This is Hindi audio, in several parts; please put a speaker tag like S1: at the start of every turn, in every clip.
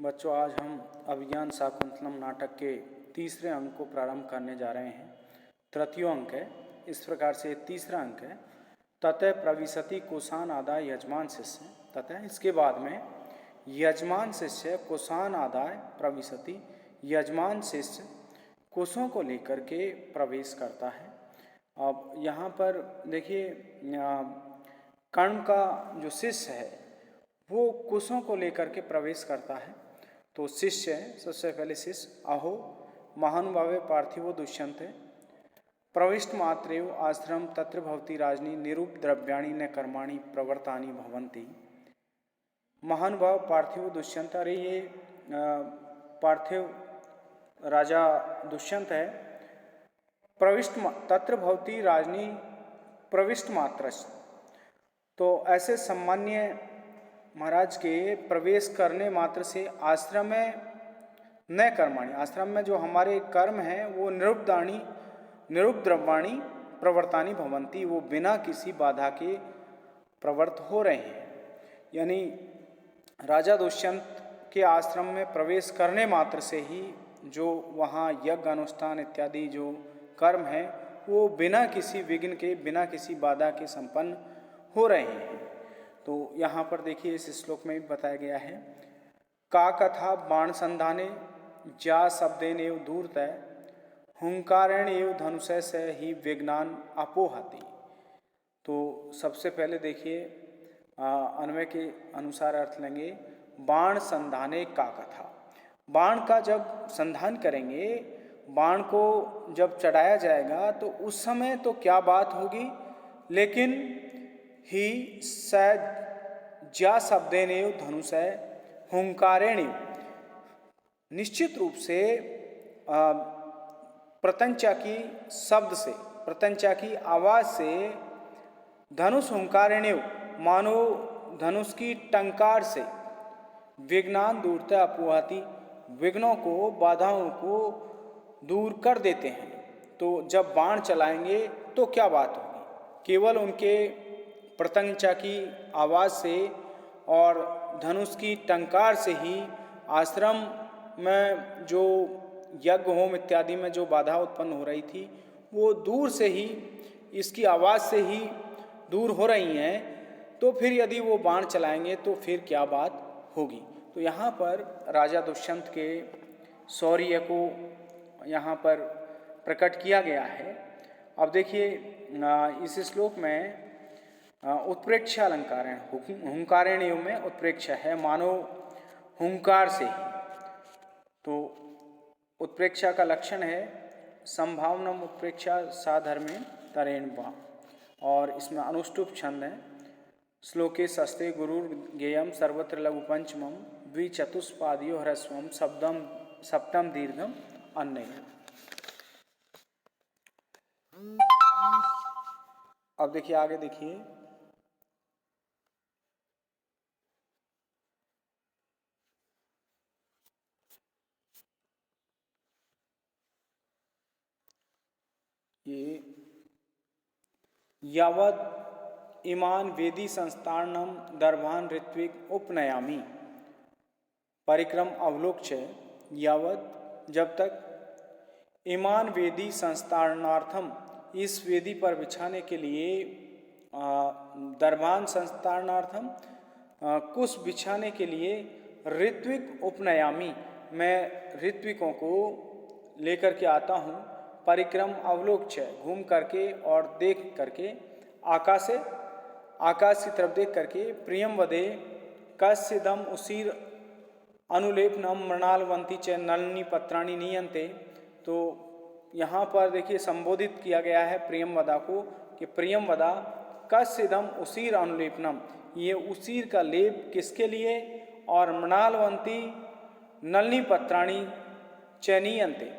S1: बच्चों, आज हम अभिज्ञान शाकुंतलम नाटक के तीसरे अंक को प्रारंभ करने जा रहे हैं। तृतीय अंक है, इस प्रकार से तीसरा अंक है, ततः प्रविशति कुशान आदाय यजमान शिष्य। ततः इसके बाद में यजमान शिष्य कुशान आदाय प्रविशति, यजमान शिष्य कुशों को लेकर के प्रवेश करता है। अब यहाँ पर देखिए, कर्ण का जो शिष्य है वो कुशों को लेकर के प्रवेश करता है। तो शिष्य है, सबसे पहले शिष्य, अहो महानुभावे पार्थिवो दुष्यन्ते प्रविष्ट मात्रेव आश्रम तत्र भवति राजनी निरूप द्रव्याणि न कर्माणि प्रवर्तानि भवन्ति। महानुभाव पार्थिव दुष्यंत, अरे ये पार्थिव राजा दुष्यंत है। प्रविष्ट तत्र भवति राजनी प्रविष्ट मात्र, तो ऐसे सम्मान्य महाराज के प्रवेश करने मात्र से आश्रम में न कर्माणि, आश्रम में जो हमारे कर्म हैं वो निरूप द्रव्याणि प्रवर्तानि भवन्ति, वो बिना किसी बाधा के प्रवर्त हो रहे हैं। यानी राजा दुष्यंत के आश्रम में प्रवेश करने मात्र से ही जो वहाँ यज्ञ अनुष्ठान इत्यादि जो कर्म हैं वो बिना किसी विघ्न के, बिना किसी बाधा के संपन्न हो रहे हैं। तो यहाँ पर देखिए, इस श्लोक में भी बताया गया है, का कथा बाण संधाने जा शब्देन एव दूरतः हुंकारेण एव धनुषय से ही विज्ञान अपोहति। तो सबसे पहले देखिए, अन्वय के अनुसार अर्थ लेंगे, बाण संधाने का कथा। बाण का जब संधान करेंगे, बाण को जब चढ़ाया जाएगा तो उस समय तो क्या बात होगी, लेकिन ही स ज्या शब्देनेव धनुषय हुंकारेणेव, निश्चित रूप से प्रत्यंचा की शब्द से, प्रत्यंचा की आवाज से, धनुष हुंकारेणेव मानो धनुष की टंकार से, विघ्नान दूरतः अपोहति, विघ्नों को, बाधाओं को दूर कर देते हैं। तो जब बाण चलाएंगे तो क्या बात होगी, केवल उनके प्रत्यंचा की आवाज से और धनुष की टंकार से ही आश्रम में जो यज्ञ होम इत्यादि में जो बाधा उत्पन्न हो रही थी वो दूर से ही, इसकी आवाज़ से ही दूर हो रही हैं। तो फिर यदि वो बाण चलाएंगे तो फिर क्या बात होगी। तो यहाँ पर राजा दुष्यंत के शौर्य को यहाँ पर प्रकट किया गया है। अब देखिए, इस श्लोक में उत्प्रेक्षा अलंकार है, हुंकारेणेव में उत्प्रेक्षा है, मानो हुंकार से ही। तो उत्प्रेक्षा का लक्षण है संभावनम उत्प्रेक्षा साधर्मे तरेण वा, और इसमें अनुष्टुप छंद है। श्लोके सस्ते गुरुर गेयम सर्वत्र लघु पंचमम द्विचतुष्पादियो ह्रस्वम सप्तम दीर्घम अन्य। अब देखिए, आगे देखिए, ये यावद इमान वेदी संस्थानम दर्भान ऋत्विक उपनयामी परिक्रम अवलोक्य, यावद जब तक इमान वेदी संस्थानार्थम, इस वेदी पर बिछाने के लिए, दर्भान संस्थानार्थम कुश बिछाने के लिए, ऋत्विक उपनयामी, मैं ऋत्विकों को लेकर के आता हूँ, परिक्रम अवलोक्य, घूम करके और देख करके, आकाश की तरफ देख करके, प्रियम वदे कस्यदम उसीर अनुलेपनम मृणालवंती च नलिनी पत्राणि नीयन्ते। तो यहाँ पर देखिए संबोधित किया गया है प्रियम वदा को कि प्रियम वदा कस्यदम उसीर अनुलेपनम, ये उसीर का लेप किसके लिए, और मृणालवंती नलिनी पत्राणि च नीयन्ते,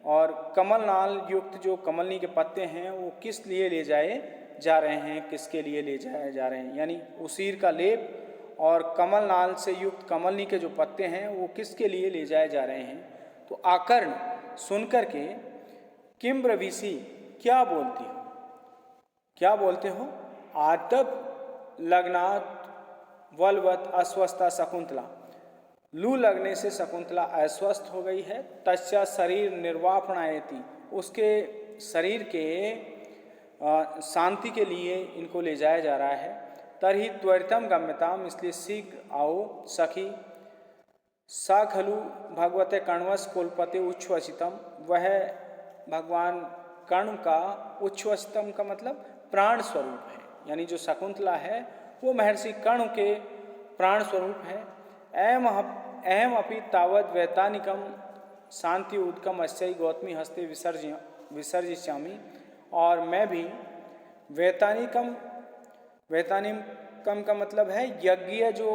S1: और कमलनाल युक्त जो कमलनी के पत्ते हैं वो किस लिए ले जाए जा रहे हैं, किसके लिए ले जाए जा रहे हैं। यानी उसीर का लेप और कमलनाल से युक्त कमलनी के जो पत्ते हैं वो किसके लिए ले जाए जा रहे हैं। तो आकर्ण सुनकर के, किम ब्रवीसी, क्या बोलती हो, क्या बोलते हो, आतप लग्नात वलवत अस्वस्था शकुंतला, लू लगने से शकुंतला अस्वस्थ हो गई है। तस्या शरीर निर्वापणायति, उसके शरीर के शांति के लिए इनको ले जाया जा रहा है। तरही त्वरितम गम्यताम, इसलिए शीघ्र आओ सखी। सा खलु भगवते कर्णवश कुलपति उच्छ्वसितम, वह भगवान कर्ण का उच्छ्वसितम का मतलब प्राण स्वरूप है, यानी जो शकुंतला है वो महर्षि कर्ण के प्राण स्वरूप है। अहम अपि तावद वैतानिकम शांति उदकम अस्यई गौतमी हस्ते विसर्जिष्यामि, और मैं भी वैतानिकम का मतलब है यज्ञ जो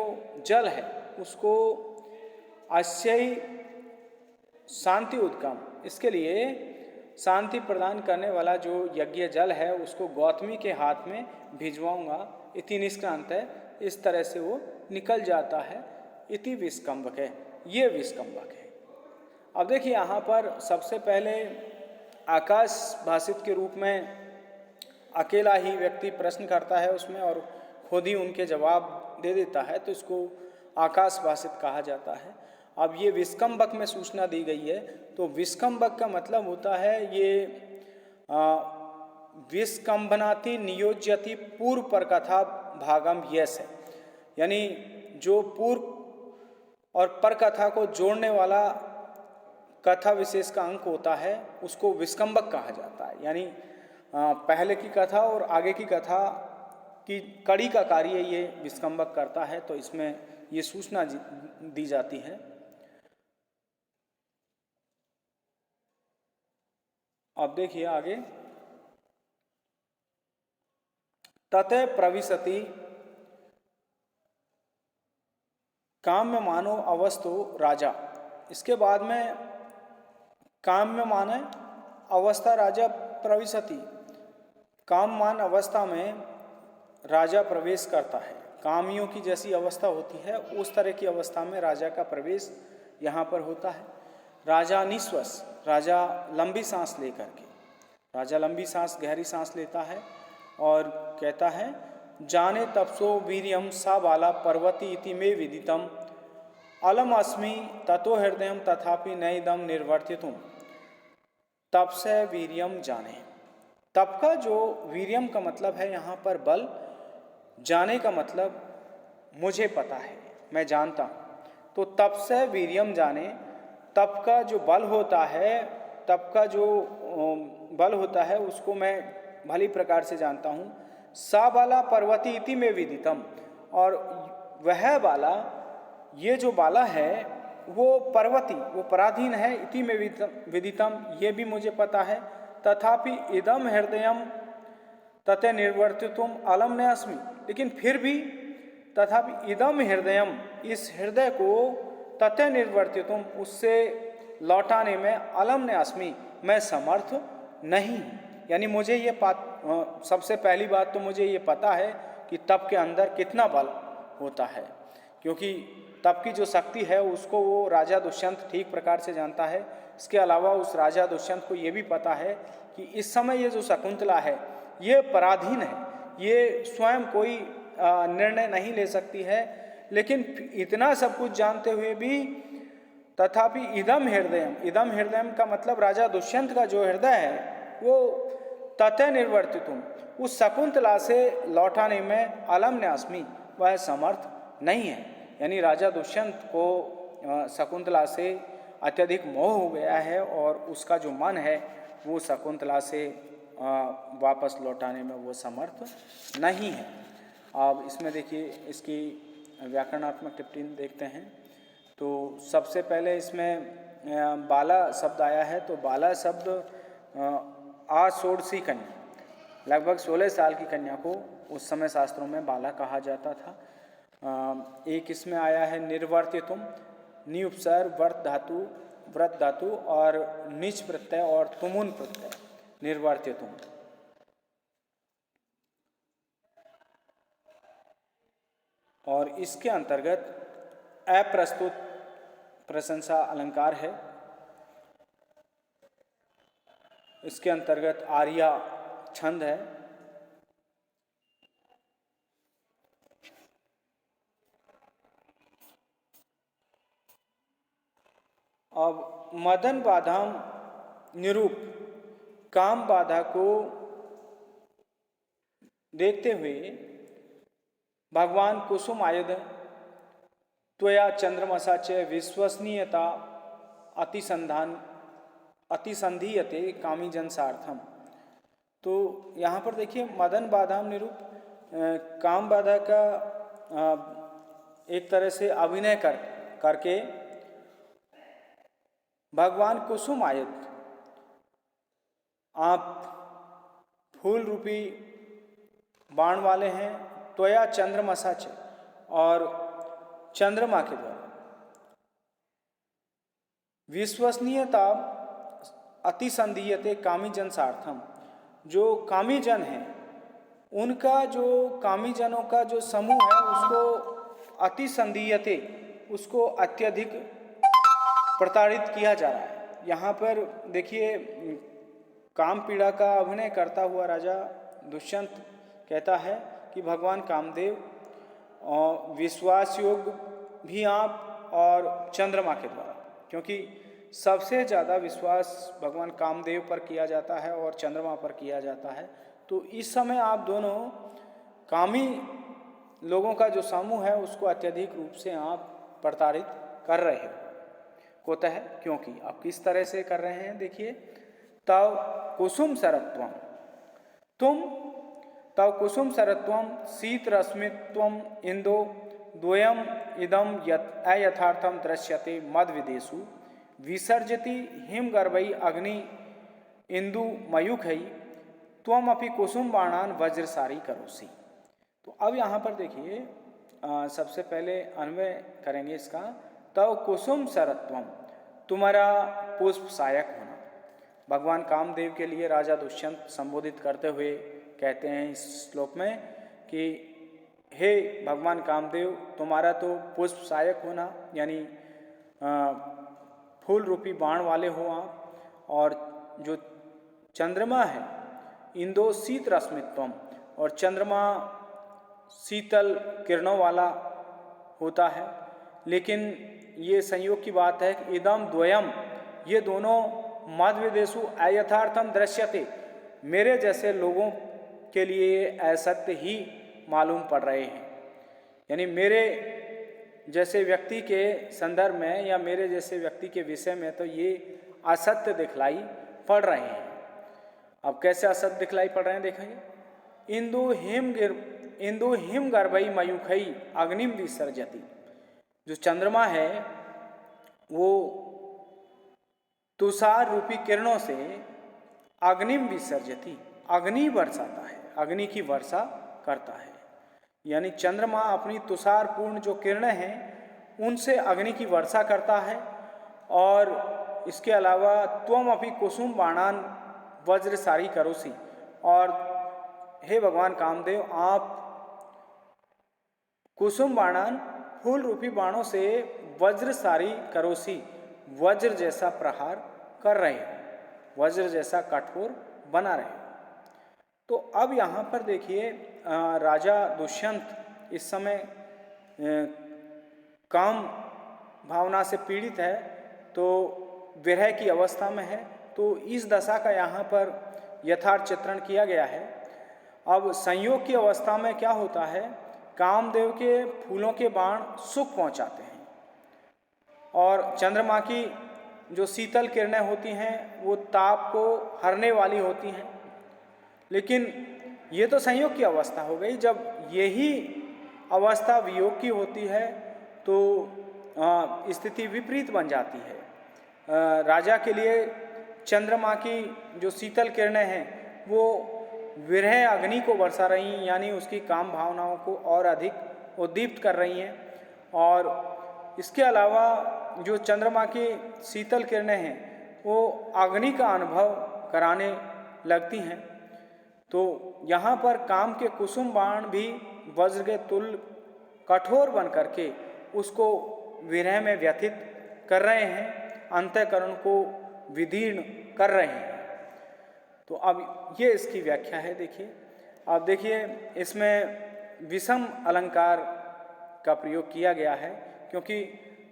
S1: जल है उसको, अस्यई शांति उदकम, इसके लिए शांति प्रदान करने वाला जो यज्ञ जल है उसको गौतमी के हाथ में भिजवाऊंगा। इति निष्क्रांत है, इस तरह से वो निकल जाता है। इति विस्कंभक है, ये विस्कंभक है। अब देखिए यहाँ पर सबसे पहले आकाश भाषित के रूप में अकेला ही व्यक्ति प्रश्न करता है उसमें और खुद ही उनके जवाब दे देता है, तो इसको आकाश भाषित कहा जाता है। अब ये विस्कंभक में सूचना दी गई है, तो विस्कंभक का मतलब होता है ये विस्कंभनाति नियोज्यति पूर्व पर कथा भागम यस है, यानी जो पूर्व और पर कथा को जोड़ने वाला कथा विशेष का अंक होता है उसको विस्कंभक कहा जाता है। यानी पहले की कथा और आगे की कथा की कड़ी का कार्य ये विस्कंभक करता है, तो इसमें ये सूचना दी जाती है। अब देखिए आगे, ततः प्रविशति काम्य मानो अवस्थो राजा, इसके बाद में काम्य माने अवस्था राजा प्रविशति, काममान अवस्था में राजा प्रवेश करता है। कामियों की जैसी अवस्था होती है उस तरह की अवस्था में राजा का प्रवेश यहाँ पर होता है। राजा निश्वास, राजा लंबी सांस लेकर के, राजा लंबी सांस गहरी सांस लेता है और कहता है जाने तपसो वीर्यम सा बाला पर्वती इति मे विदितम अलम अस्मि ततो हृदयम तथापि नैदम निर्वर्तितुम। तप से वीर्यम जाने, तप का जो वीर्यम का मतलब है यहाँ पर बल, जाने का मतलब मुझे पता है, मैं जानता हूँ। तो तप से वीर्यम जाने, तप का जो बल होता है, तप का जो बल होता है उसको मैं भली प्रकार से जानता हूँ। सा बाला पर्वती इति में विदितम, और वह बाला, ये जो बाला है वो पर्वती, वो पराधीन है। इति में विदितम, ये भी मुझे पता है। तथापि इदम हृदयम तते निर्वर्तितुम अलम न अस्मि, लेकिन फिर भी तथापि इदम हृदयम, इस हृदय को तते निर्वर्तितुम, उससे लौटाने में अलम न अस्मि, मैं समर्थ नहीं। यानी मुझे ये सबसे पहली बात तो मुझे ये पता है कि तप के अंदर कितना बल होता है, क्योंकि तप की जो शक्ति है उसको वो राजा दुष्यंत ठीक प्रकार से जानता है। इसके अलावा उस राजा दुष्यंत को ये भी पता है कि इस समय ये जो शकुंतला है ये पराधीन है, ये स्वयं कोई निर्णय नहीं ले सकती है। लेकिन इतना सब कुछ जानते हुए भी तथापि इदम हृदयम, इदम हृदयम का मतलब राजा दुष्यंत का जो हृदय है वो ततः निर्वर्तितुम, उस शकुंतला से लौटाने में अलम न अस्मि, वह समर्थ नहीं है। यानी राजा दुष्यंत को शकुंतला से अत्यधिक मोह हो गया है और उसका जो मन है वो शकुंतला से वापस लौटाने में वो समर्थ नहीं है। अब इसमें देखिए इसकी व्याकरणात्मक टिप्पणी देखते हैं। तो सबसे पहले इसमें बाला शब्द आया है, तो बाला शब्द आषोड़शी कन्या, लगभग 16 साल की कन्या को उस समय शास्त्रों में बाला कहा जाता था। एक इसमें आया है निर्वर्तितुम, नि उपसर्ग व्रत धातु और निच प्रत्यय और तुमुन प्रत्यय, निर्वर्तितुम। और इसके अंतर्गत अप्रस्तुत प्रशंसा अलंकार है। इसके अंतर्गत आर्या छंद है। अब मदन बाधाम निरूप काम बाधा को देखते हुए भगवान कुसुम आयुध त्वया चंद्रमसा च विश्वसनीयता अतिसंधीयते कामी जनसार्थम। तो यहाँ पर देखिए मदन बाधाम निरूप काम बाधा का एक तरह से अभिनय करके भगवान कुसुम आयुध आप फूल रूपी बाण वाले हैं, त्वया चंद्रमसा च और चंद्रमा के द्वारा विश्वसनीयता अतिसंधीयते कामी जन सार्थम। जो कामी जन हैं उनका जो कामी जनों का जो समूह है उसको अतिसंधीयते उसको अत्यधिक प्रताड़ित किया जा रहा है। यहाँ पर देखिए काम पीड़ा का अभिनय करता हुआ राजा दुष्यंत कहता है कि भगवान कामदेव और विश्वास योग्य भी आप और चंद्रमा के द्वारा, क्योंकि सबसे ज़्यादा विश्वास भगवान कामदेव पर किया जाता है और चंद्रमा पर किया जाता है। तो इस समय आप दोनों कामी लोगों का जो समूह है उसको अत्यधिक रूप से आप प्रताड़ित कर रहे हो। कोतः क्योंकि आप किस तरह से कर रहे हैं देखिए, तव कुसुम सरत्वम तव कुसुम सरत्वम शीत रश्मित्वम इंदो द्वयम इदम अयथार्थम दृश्यते मद विदेशु विसर्जति हिमगर्भई अग्नि इंदु मयूखई त्वम अपि कुसुम बाणान वज्रसारी करोसी। तो अब यहाँ पर देखिए सबसे पहले अन्वय करेंगे इसका। तव कुसुम सरत्वम, तुम्हारा पुष्प सहायक होना। भगवान कामदेव के लिए राजा दुष्यंत संबोधित करते हुए कहते हैं इस श्लोक में कि हे भगवान कामदेव, तुम्हारा तो पुष्प सहायक होना यानी फूल रूपी बाण वाले हो आप, और जो चंद्रमा है इंदो शीत रश्मित्वम, और चंद्रमा शीतल किरणों वाला होता है। लेकिन ये संयोग की बात है कि इदम द्वयम, ये दोनों मद विदेशु अयथार्थम दृश्यते, मेरे जैसे लोगों के लिए असत्य ही मालूम पड़ रहे हैं। यानी मेरे जैसे व्यक्ति के संदर्भ में या मेरे जैसे व्यक्ति के विषय में तो ये असत्य दिखलाई पड़ रहे हैं। अब कैसे असत्य दिखलाई पड़ रहे हैं देखेंगे। इंदु हिम गर्भई मयूखई अग्निम विसर्जति, जो चंद्रमा है वो तुषार रूपी किरणों से अग्निम विसर्जति, अग्नि बरसाता है, अग्नि की वर्षा करता है। यानी चंद्रमा अपनी तुषारपूर्ण जो किरणें हैं उनसे अग्नि की वर्षा करता है। और इसके अलावा त्वम अपि कुसुम बाणान वज्रसारी करोसी, और हे भगवान कामदेव, आप कुसुम बाणान फूल रूपी बाणों से वज्रसारी करोसी, वज्र जैसा प्रहार कर रहे हो, वज्र जैसा कठोर बना रहे हो। तो अब यहाँ पर देखिए राजा दुष्यंत इस समय काम भावना से पीड़ित है, तो विरह की अवस्था में है। तो इस दशा का यहाँ पर यथार्थ चित्रण किया गया है। अब संयोग की अवस्था में क्या होता है, कामदेव के फूलों के बाण सुख पहुँचाते हैं और चंद्रमा की जो शीतल किरणें होती हैं वो ताप को हरने वाली होती हैं। लेकिन ये तो संयोग की अवस्था हो गई। जब यही अवस्था वियोग की होती है तो स्थिति विपरीत बन जाती है। राजा के लिए चंद्रमा की जो शीतल किरणें हैं वो विरह अग्नि को बरसा रही हैं, यानी उसकी काम भावनाओं को और अधिक उद्दीप्त कर रही हैं। और इसके अलावा जो चंद्रमा की शीतल किरणें हैं वो अग्नि का अनुभव कराने लगती हैं। तो यहाँ पर काम के कुसुम बाण भी वज्र के तुल्य कठोर बन करके उसको विरह में व्यथित कर रहे हैं, अंतःकरण को विदीर्ण कर रहे हैं। तो अब ये इसकी व्याख्या है। देखिए अब देखिए इसमें विषम अलंकार का प्रयोग किया गया है, क्योंकि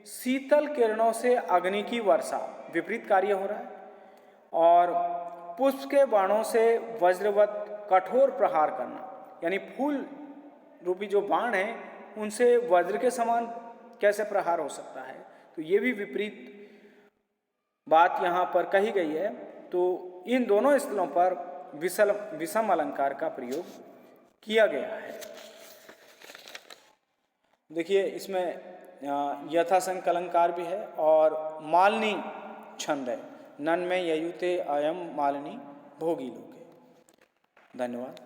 S1: शीतल किरणों से अग्नि की वर्षा, विपरीत कार्य हो रहा है। और पुष्प के बाणों से वज्रवत कठोर प्रहार करना, यानी फूल रूपी जो बाण है उनसे वज्र के समान कैसे प्रहार हो सकता है, तो ये भी विपरीत बात यहाँ पर कही गई है। तो इन दोनों स्थलों पर विषम अलंकार का प्रयोग किया गया है। देखिए इसमें यथासंक अलंकार भी है और मालिनी छंद है, नन में ययुते अयम मालिनी भोगी लोके। धन्यवाद।